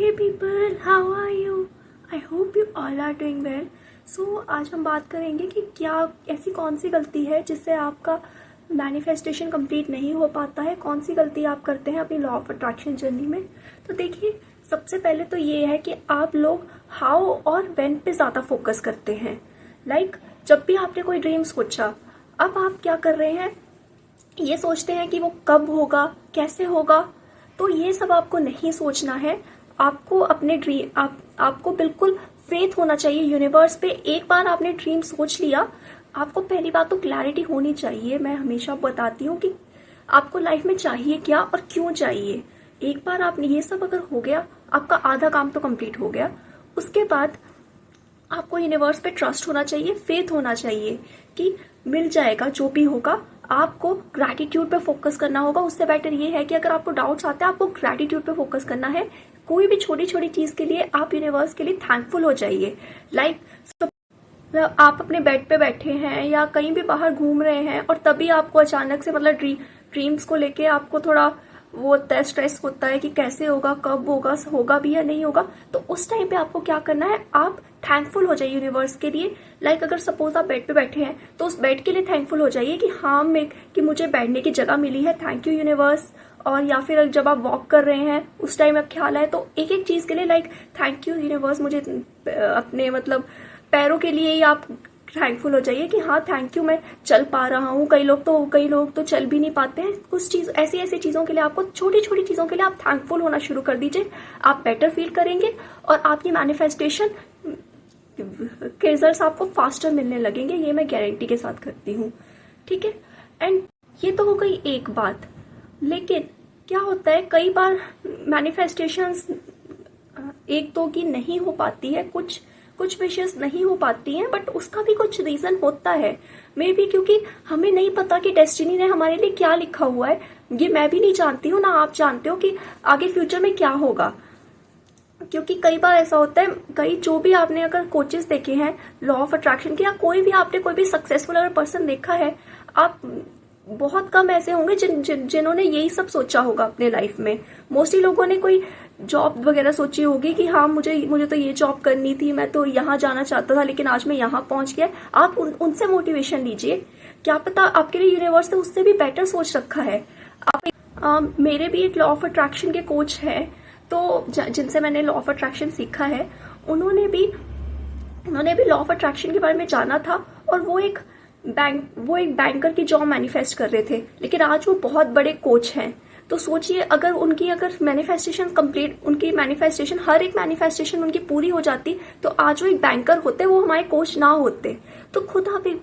Hey people, how are you? I hope you all are doing well. So आज हम बात करेंगे कि क्या ऐसी कौन सी गलती है जिससे आपका मैनिफेस्टेशन कंप्लीट नहीं हो पाता है, कौन सी गलती आप करते हैं अपनी लॉ ऑफ अट्रैक्शन जर्नी में। तो देखिए, सबसे पहले तो ये है कि आप लोग हाउ और व्हेन पे ज़्यादा फोकस करते हैं। जब भी आपने कोई ड्रीम सोचा, अब आप क्या कर रहे हैं, ये सोचते हैं कि वो कब होगा, कैसे होगा। तो ये सब आपको नहीं सोचना है। आपको अपने ड्रीम आपको बिल्कुल फेथ होना चाहिए यूनिवर्स पे। एक बार आपने ड्रीम सोच लिया, आपको पहली बात तो क्लैरिटी होनी चाहिए। मैं हमेशा बताती हूँ कि आपको लाइफ में चाहिए क्या और क्यों चाहिए। एक बार आपने ये सब अगर हो गया, आपका आधा काम तो कंप्लीट हो गया। उसके बाद आपको यूनिवर्स पे ट्रस्ट होना चाहिए, फेथ होना चाहिए कि मिल जाएगा जो भी होगा। आपको ग्रैटिट्यूड पे फोकस करना होगा। उससे बेटर ये है कि अगर आपको डाउट्स आते हैं, आपको ग्रैटिट्यूड पे फोकस करना है। कोई भी छोटी छोटी चीज के लिए आप यूनिवर्स के लिए थैंकफुल हो जाइए। आप अपने बेड पे बैठे हैं या कहीं भी बाहर घूम रहे हैं और तभी आपको अचानक से ड्रीम्स को लेके आपको थोड़ा वो होता है, स्ट्रेस होता है कि कैसे होगा, कब होगा, होगा भी या नहीं होगा। तो उस टाइम पे आपको क्या करना है, आप थैंकफुल हो जाइए यूनिवर्स के लिए। अगर सपोज आप बेड पे बैठे हैं तो उस बेड के लिए थैंकफुल हो जाइए कि हाँ, कि मुझे बैठने की जगह मिली है, थैंक यू यूनिवर्स। और या फिर जब आप वॉक कर रहे हैं उस टाइम आप ख्याल आए तो एक एक चीज के लिए थैंक यू यूनिवर्स, मुझे अपने पैरों के लिए ही आप थैंकफुल हो जाइए कि हाँ थैंक यू, मैं चल पा रहा हूँ। कई लोग तो चल भी नहीं पाते हैं। कुछ चीज ऐसी चीजों के लिए, आपको छोटी छोटी चीजों के लिए आप थैंकफुल होना शुरू कर दीजिए। आप बेटर फील करेंगे और आपकी मैनिफेस्टेशन के रिजल्ट्स आपको फास्टर मिलने लगेंगे। ये मैं गारंटी के साथ करती हूँ, ठीक है। एंड ये तो हो गई एक बात। लेकिन क्या होता है, कई बार मैनिफेस्टेशंस एक दो की नहीं हो पाती है, कुछ विशेष नहीं हो पाती हैं, बट उसका भी कुछ रीजन होता है। मे बी क्योंकि हमें नहीं पता कि डेस्टिनी ने हमारे लिए क्या लिखा हुआ है। ये मैं भी नहीं जानती हूँ, ना आप जानते हो कि आगे फ्यूचर में क्या होगा। क्योंकि कई बार ऐसा होता है, जो भी आपने अगर कोचेस देखे हैं लॉ ऑफ अट्रैक्शन के, या कोई भी सक्सेसफुल अगर पर्सन देखा है, आप बहुत कम ऐसे होंगे जिन्होंने यही सब सोचा होगा अपने लाइफ में। मोस्टली लोगों ने कोई जॉब वगैरह सोची होगी कि हाँ, मुझे तो ये जॉब करनी थी, मैं तो यहाँ जाना चाहता था, लेकिन आज मैं यहाँ पहुंच गया। आप उनसे मोटिवेशन लीजिए। क्या पता आपके लिए यूनिवर्स ने उससे भी बेटर सोच रखा है। मेरे भी एक लॉ ऑफ अट्रैक्शन के कोच है, तो जिनसे मैंने लॉ ऑफ अट्रैक्शन सीखा है, उन्होंने भी लॉ ऑफ अट्रैक्शन के बारे में जाना था। और वो एक बैंकर की जॉब मैनिफेस्ट कर रहे थे, लेकिन आज वो बहुत बड़े कोच हैं। तो सोचिए, अगर मैनिफेस्टेशन हर एक मैनिफेस्टेशन उनकी पूरी हो जाती, तो आज वो एक बैंकर होते, वो हमारे कोच ना होते। तो खुद आप एक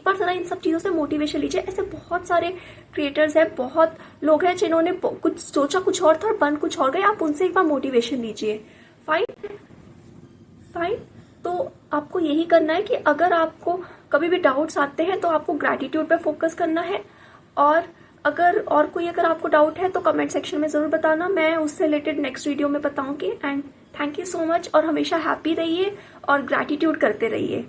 बार जरा इन सब चीजों से मोटिवेशन लीजिए। ऐसे बहुत सारे क्रिएटर्स हैं, बहुत लोग हैं जिन्होंने कुछ सोचा कुछ और था और बन कुछ और गए। आप उनसे एक बार मोटिवेशन लीजिए। फाइन। तो आपको यही करना है कि अगर आपको कभी भी डाउट्स आते हैं तो आपको ग्रैटिट्यूड पे फोकस करना है। और अगर आपको डाउट है तो कमेंट सेक्शन में जरूर बताना, मैं उससे रिलेटेड नेक्स्ट वीडियो में बताऊंगी। And thank you so much, और हमेशा हैप्पी रहिए और ग्रैटिट्यूड करते रहिए।